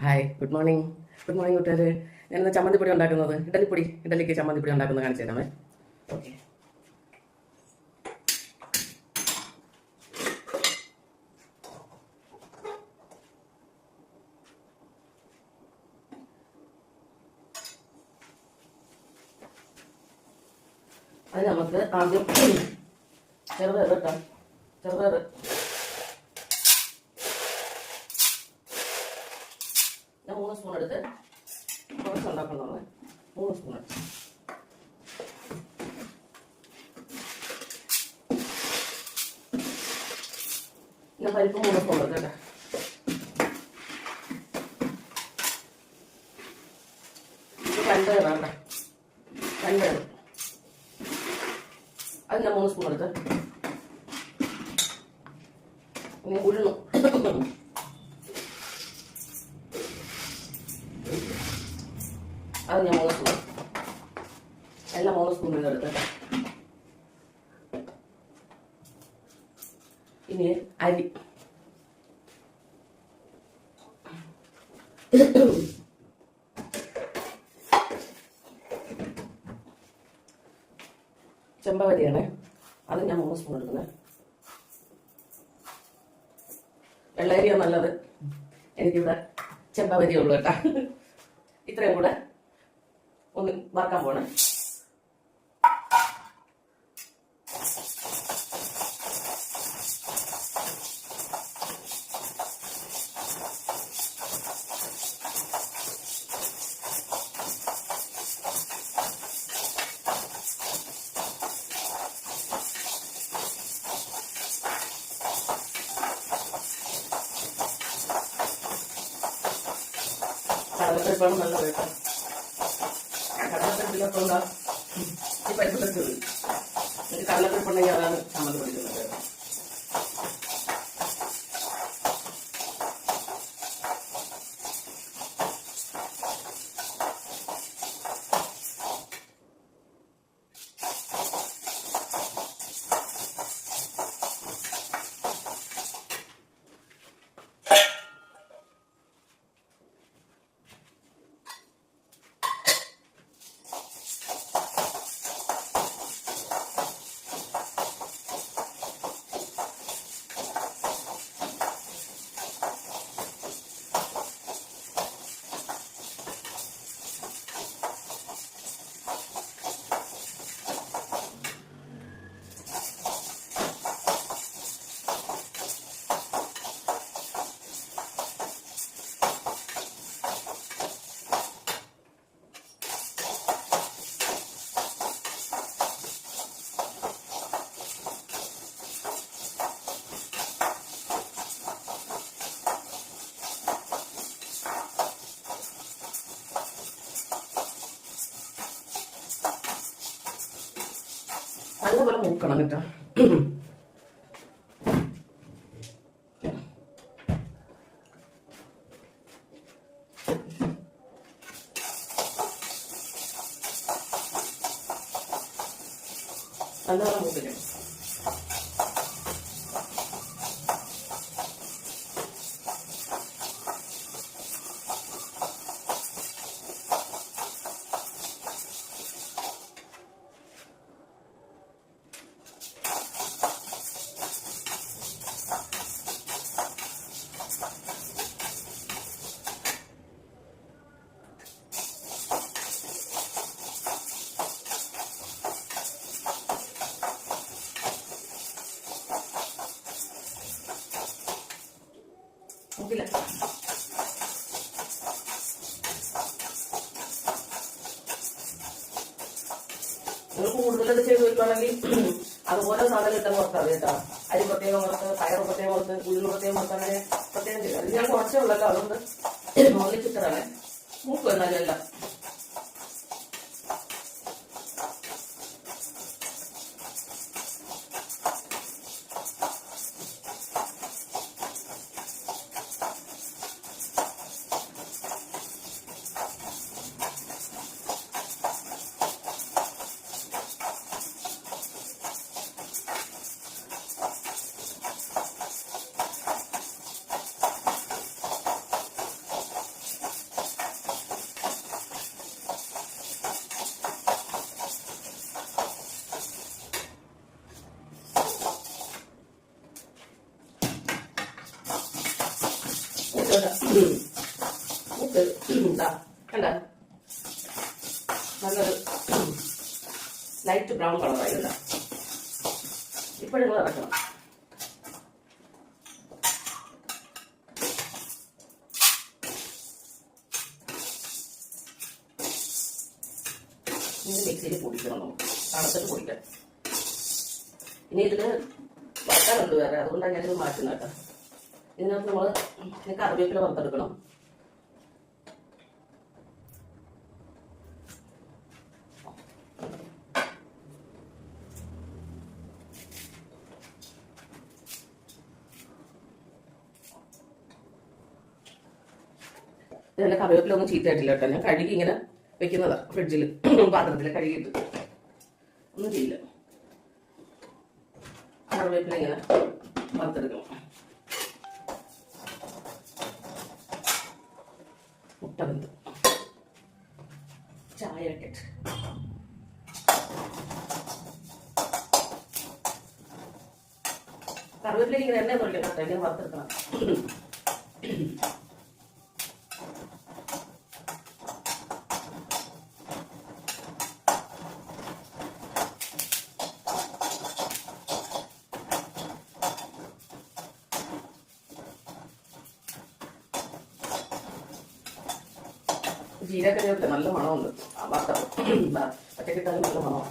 Hi, good morning. Good morning കൂട്ടുകാർ. ഞാനിന്ന് ചമ്മന്തിപ്പൊടി ഉണ്ടാക്കുന്നത്, ഇഡലിക്ക് ചമ്മന്തിപ്പൊടി ഉണ്ടാക്കുന്നത് കാണിച്ചു തരാമേ. ഓക്കെ, അത് നമുക്ക് ആദ്യം ചെറുപയർ കേട്ടോ, ചെറുപയർ ഞാൻ 3 സ്പൂൺ എടുത്ത് കുറച്ച് ഉണ്ടാക്കുന്നതാണ്. 3 സ്പൂൺ എടുത്ത് ഞാൻ പരിപ്പ് 3 സ്പൂൺ എടുക്കട്ടെ. ഇത് കണ്ടതാണ്, കണ്ടത് അത് ഞാൻ 3 സ്പൂൺ എടുത്ത് ഇനി ഉഴുന്നു അത് ഞാൻ 3 സ്പൂൺ, എല്ലാം 3 സ്പൂൺ എടുത്ത്. ഇനി അരി ചെമ്പവരിയാണ്, അത് ഞാൻ 3 സ്പൂൺ എടുക്കുന്നത്. വെള്ളരിയാണ് നല്ലത്, എനിക്കിവിടെ ചെമ്പവരിയേ ഉള്ളൂ കേട്ടാ. ഇത്രയും കൂടെ ഒന്ന് വറക്കാൻ പോണേ. കടലപ്പരിപ്പാണ് നല്ല കേട്ടോ. കടലപ്പരിപ്പിലൊക്കെ ഉണ്ടാകും ഈ പരിപ്പ് തെറ്റുള്ളൂ. എനിക്ക് കടലപ്പരിപ്പുണ്ടെങ്കിൽ അതാണ് ചമ്മന്തി പിടിക്കുന്നത്. നല്ലപോലെ മൂക്കണം കേട്ടോ. നല്ലപോലെ മൂപ്പിക്കണം. നോക്കില്ല, നിങ്ങൾ കൂടുതലത് ചെയ്ത് വെക്കുകയാണെങ്കിൽ അതുപോലെ സാധനം ഇട്ടാൽ വറുത്താൽ കേട്ടോ. അരി പ്രത്യേകം വറുത്ത്, പയർ പ്രത്യേകം വറുത്ത്, ഉള്ളി പ്രത്യേകം വറുത്ത്, അങ്ങനെ പ്രത്യേകം ചെയ്യും. അത് ഞാൻ കുറച്ചേ ഉള്ളല്ലോ, അതുകൊണ്ട് ഒന്നിച്ചിട്ടാണ് മൂക്കും എന്നാലും എല്ലാം. മൂത്ത് കണ്ട നല്ലൊരു ലൈറ്റ് ബ്രൗൺ കളറായില്ല. ഇപ്പോഴും നിങ്ങൾ ഇറക്കണം. ഇനി മിക്സിയിൽ പൊടിക്കണം, നമുക്ക് തണുത്തിട്ട് പൊടിക്കാം. ഇനി ഇതിന് വറുക്കാനുണ്ട് വേറെ, അതുകൊണ്ടാണ് ഞാനിത് മാറ്റുന്നത് കേട്ടോ. ഇതിനകത്ത് നമ്മൾ കറിവേപ്പില വറുത്തെടുക്കണം. ഇതിൻ്റെ കറിവേപ്പില ഒന്നും ചീത്തയായിട്ടില്ല കേട്ടോ. ഞാൻ കഴുകി ഇങ്ങനെ വെക്കുന്നതാണ് ഫ്രിഡ്ജിൽ, പാത്രത്തിൽ കഴുകിയിട്ട് ഒന്നും ചെയ്യില്ല. കറിവേപ്പില ഇങ്ങനെ വറുത്തെടുക്കണം. മുട്ട വെന്ത് ചായ ഇട്ടിട്ട് കറിവേപ്പില ഇങ്ങനെ എണ്ണ തൊഴിക്കണം കേട്ടോ. ഇങ്ങനെ വറുത്തെടുക്കണം. ജീരകറിയൊക്കെ നല്ല മണമുണ്ട്. പച്ചക്കിട്ടാലും നല്ല മണമാണ്.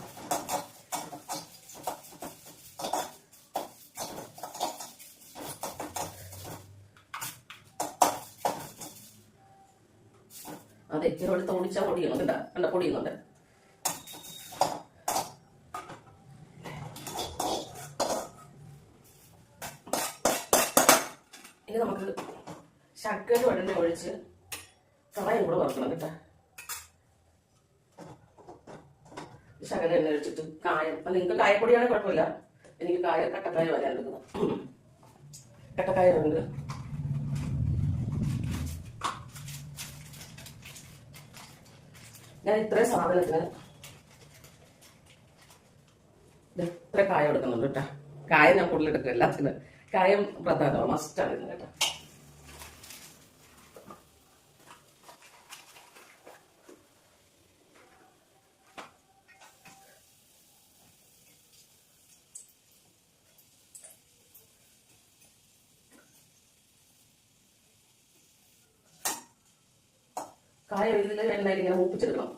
അതെ, ഇവരോട് തോണിച്ചാൽ പൊടിയുന്നുണ്ട്. കണ്ട പൊടിയുന്നുണ്ട്. ഇനി നമുക്ക് ശർക്കര വെള്ളം ഒഴിച്ച് കായം കൂടെ വറുക്കണം കേട്ടോ. ശകല എണ്ണ ഒഴിച്ചിട്ട് കായം, നിങ്ങൾക്ക് കായപ്പൊടിയാണ് കുഴപ്പമില്ല. എനിക്ക് കട്ടക്കായ വരാൻ എടുക്കുന്നത്. കട്ടക്കായ ഉണ്ട്. ഞാൻ ഇത്രയും സാധനത്തിന് ഇത്ര കായം എടുക്കുന്നുണ്ട് കേട്ടോ. കായം ഞാൻ കൂടുതൽ എടുക്കും എല്ലാത്തിനും. കായം പ്രധാനമാണ്, മസ്റ്റാണ് ഇതിന് കേട്ടോ. കായം ഇതിൽ എണ്ണയിൽ ഇങ്ങനെ മൂപ്പിച്ചെടുക്കണം.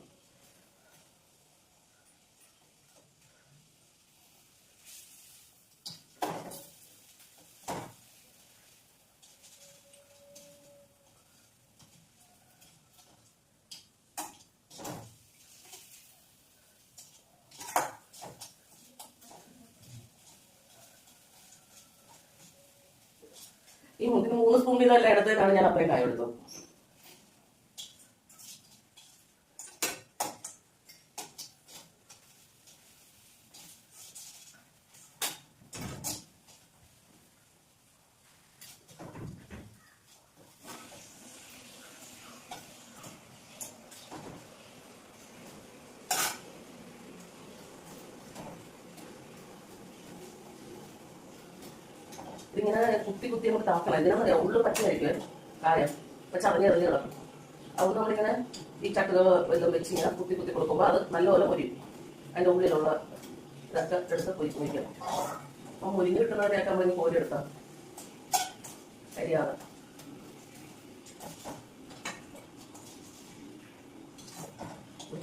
ഈ 3 സ്പൂൺ ഇതെല്ലാം എടുത്തതിനാണ് ഞാൻ അത്രയും കായം എടുത്തത്. ഇതിങ്ങനെ കുത്തി നമുക്ക് താക്കണം. ഇതിനാ ഉള്ളു പച്ചയായിരിക്കും കായം, പക്ഷെ അറിഞ്ഞറിഞ്ഞ് കിടക്കും. അതുകൊണ്ട് നമ്മളിങ്ങനെ ഈ ചട്ടുക വല്ലതും വെച്ച് ഇങ്ങനെ കുത്തി കൊടുക്കുമ്പോൾ അത് നല്ലപോലെ മുരിയും. അതിൻ്റെ ഉള്ളിലുള്ള ഇതൊക്കെ എടുത്ത് പൊരിക്കണം. അപ്പം മുരിഞ്ഞ് കിട്ടുന്നവരെയൊക്കെ നമ്മളിങ്ങനെ കോരിയെടുത്താൽ കരിയാതെ.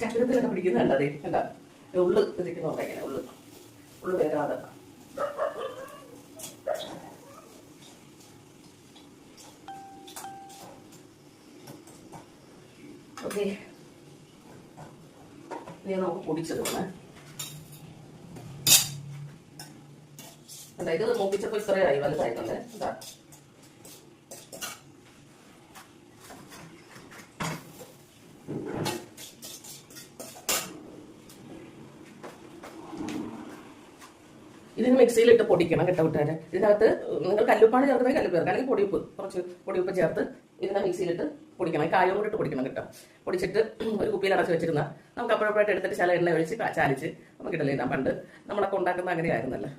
ചട്ടുകത്തിലൊക്കെ പിടിക്കുന്നുണ്ട്. അതേ അല്ല, ഉള്ളു ഇതിരിക്കുന്നുണ്ട്. ഇങ്ങനെ ഉള്ളു വേരാതെ. ഓക്കെ, ഇനി നമുക്ക് പൊടിച്ചെടുക്കണേ. ഇത് മൂപ്പിച്ചപ്പോൾ ഇത്രയായി, വലുതായിട്ടുണ്ട്. എന്താ ഇതിന് മിക്സിയിലിട്ട് പൊടിക്കണം കേട്ടോ കൂട്ടുകാരെ. ഇതിനകത്ത് നിങ്ങൾ കല്ലുപ്പാണ് ചേർക്കുന്നത് കല്ലുപ്പ് ചേർക്കാം, അല്ലെങ്കിൽ പൊടിയുപ്പ്, കുറച്ച് പൊടിയുപ്പ് ചേർത്ത് ഇതിനെ മിക്സിയിലിട്ട് പൊടിക്കണം. കായം കൂടി ഇട്ട് പൊടിക്കണം കേട്ടോ. പൊടിച്ചിട്ട് ഒരു കുപ്പിയിൽ അടച്ച് വെച്ചിരുന്നാൽ നമുക്ക് അപ്പോഴപ്പോഴായിട്ട് എടുത്തിട്ട് ചില എണ്ണ ഒഴിച്ച് ചാലിച്ച് നമുക്ക് ഇടലിടാം. പണ്ട് നമ്മളൊക്കെ ഉണ്ടാക്കുന്ന അങ്ങനെയായിരുന്നല്ലോ.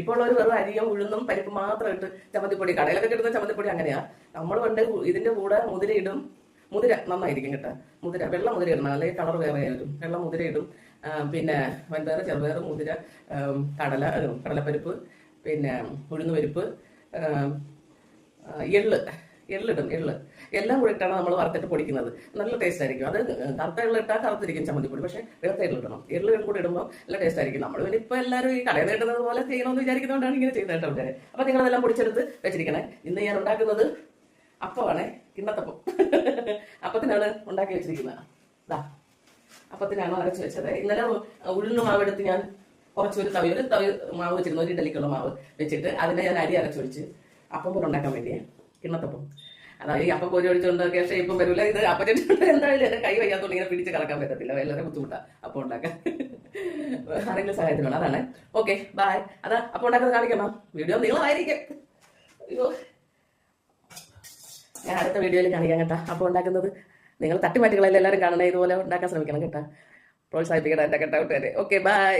ഇപ്പോൾ ഉള്ളവർ വെറും അരിയും ഉഴുന്നും പരിപ്പ് മാത്രം ഇട്ട് ചമ്മന്തിപ്പൊടി, കടയിലൊക്കെ കിട്ടുന്ന ചമ്മന്തിപ്പൊടി അങ്ങനെയാ. നമ്മൾ പണ്ട് ഇതിന്റെ കൂടെ മുതിര ഇടും. മുതിര നന്നായിരിക്കും കേട്ടോ. മുതിര വെള്ള മുതിര ഇടണം, അല്ലെങ്കിൽ കളർ വേറെ ആയിരിക്കും. വെള്ള മുതിര ഇടും. പിന്നെ വൻപയർ, ചെറുപയർ, മുതിര, കടലപ്പരിപ്പ്, പിന്നെ ഉഴുന്നുപരിപ്പ്, എള്ളിടും. എല്ലാം കൂടി ഇട്ടാണ് നമ്മൾ വറുത്തിട്ട് പൊടിക്കുന്നത്. നല്ല ടേസ്റ്റ് ആയിരിക്കും. അത് കറുത്ത എള്ള് ഇട്ടാൽ കറുത്തിരിക്കും ചമ്മന്തിപ്പൊടി, പക്ഷേ വെളുത്ത എള്ള് ഇടണം. എള്ളും കൂടി ഇടുമ്പോൾ നല്ല ടേസ്റ്റ് ആയിരിക്കും. നമ്മൾ പിന്നെ ഇപ്പോൾ എല്ലാവരും ഈ കടയിൽ ഇടുന്നത് പോലെ ചെയ്യണമെന്ന് വിചാരിക്കുന്നതുകൊണ്ടാണ് ഇങ്ങനെ ചെയ്യുന്നത് കേട്ടോ. അപ്പോൾ നിങ്ങളതെല്ലാം പൊടിച്ചെടുത്ത് വെച്ചിരിക്കണേ. ഇന്ന് ഞാൻ ഉണ്ടാക്കുന്നത് അപ്പമാണ്, കിണ്ണത്തപ്പം. അപ്പത്തിനാണ് ഉണ്ടാക്കി വെച്ചിരിക്കുന്നത്. ഇതാ അപ്പത്തിനാണ് അരച്ച് വെച്ചത്. ഇന്നലെ ഉഴുന്ന മാവെടുത്ത് ഞാൻ ഒരു തവി മാവ് വെച്ചിരുന്നു, ഒരു ഇഡലിക്കുള്ള മാവ് വെച്ചിട്ട് അതിനെ ഞാൻ അരി അരച്ചൊഴിച്ച് അപ്പം കൂടെ ഉണ്ടാക്കാൻ വേണ്ടിയാണ് കിണ്ണത്തപ്പം. അതായത് ഈ അപ്പം കോരി ഒഴിച്ചുകൊണ്ടൊക്കെ ഷേപ്പും വരില്ല. ഇത് അപ്പച്ചെട്ടുണ്ട് എന്തായാലും എന്റെ കൈ വയ്യാത്തോണ്ട് ഇങ്ങനെ പിടിച്ച് കറക്കാൻ പറ്റത്തില്ല, വളരെ ബുദ്ധിമുട്ടാണ് അപ്പം ഉണ്ടാക്കാൻ. ആരെങ്കിലും സഹായത്തിനുള്ള അതാണ്. Okay bye. അതാ അപ്പം ഉണ്ടാക്കുന്നത് കാണിക്കണം. വീഡിയോ നീളമായിരിക്കും. അയ്യോ, ഞാൻ അടുത്ത വീഡിയോയിൽ കാണിക്കാം കേട്ടോ അപ്പം ഉണ്ടാക്കുന്നത്. നിങ്ങൾ തട്ടിമാറ്റുകളെല്ലാം എല്ലാവരും കാണണേ, ഇതുപോലെ ഉണ്ടാക്കാൻ ശ്രമിക്കണം കേട്ടോ. പ്രോത്സാഹിപ്പിക്കണം എൻ്റെ കേട്ടോ കൂട്ടുകാരെ. Okay bye.